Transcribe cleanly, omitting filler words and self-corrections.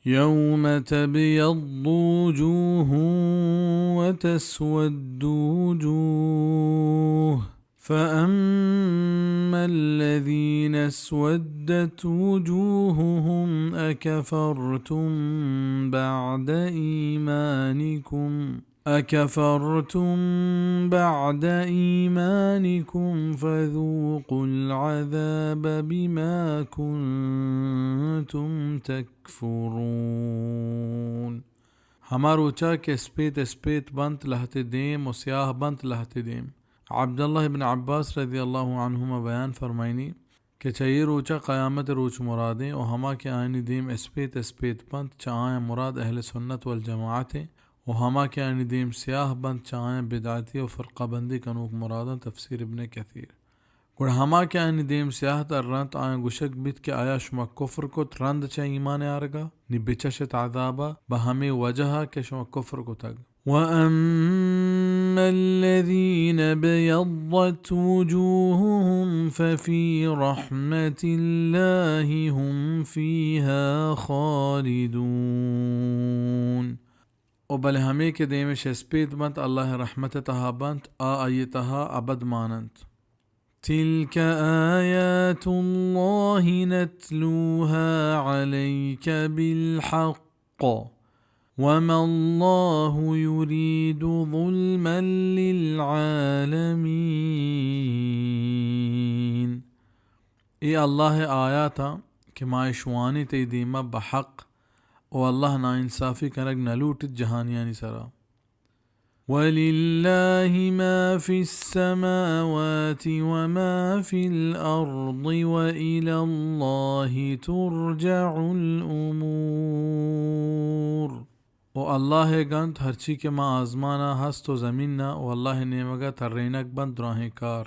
يوم تبيض وجوه وتسود وجوه فأما الذين اسودت وجوههم أكفرتم بعد إيمانكم فذوقوا العذاب بما كنتم تكفرون. हमारो ऊंचा के स्पेत स्पेत बंत लहते देम और स्याह बंत लहते देम। अब्दुल्लाह इब्न अब्बास रज़ी अल्लाहु अन्हुमा बयान फरमाइनी कि चाहिए रोचा क़यामत रोच मुरादें और हमा के आयनी देम स्पेत स्पेत बंत चाहें मुराद अहले सुन्नत वल जमाअत है और हमा के आयनी देम स्याह बंत चाहें बिदाती और फ़िरक़ा बंदी कनूक मुरादा तफसीर इब्न कसीर गुण हमा के आयनी देम स्याह तर रंत आय गुशक बित के आया शुमा कुफ्र को रंद चा ईमान आरगा नि बिचशत आज़ाबा बहमे वजह के शुमा कुफ्र को तग। وأما الذين ابيضت وجوههم ففي رحمة الله هم فيها خالدون وبل हमें के देमेश स्पेत बंत अल्लाह रहमत तहा बंत आयतहा अबद मानंत। تلك آيات الله نتلوها عليك بالحق وما الله يريد ظلما للعالمين। اي الله آياتا كما يشواني تيديما بحق والله نا انصافي كنك نلوت الجهانياني سرا ولله ما في السماوات وما في الأرض وإلى الله ترجع الأمور والله गंत हरची के माँ आजमाना हस्त व ज़मीन ना والله नेमगा तर्रेनक बंद राहें कार।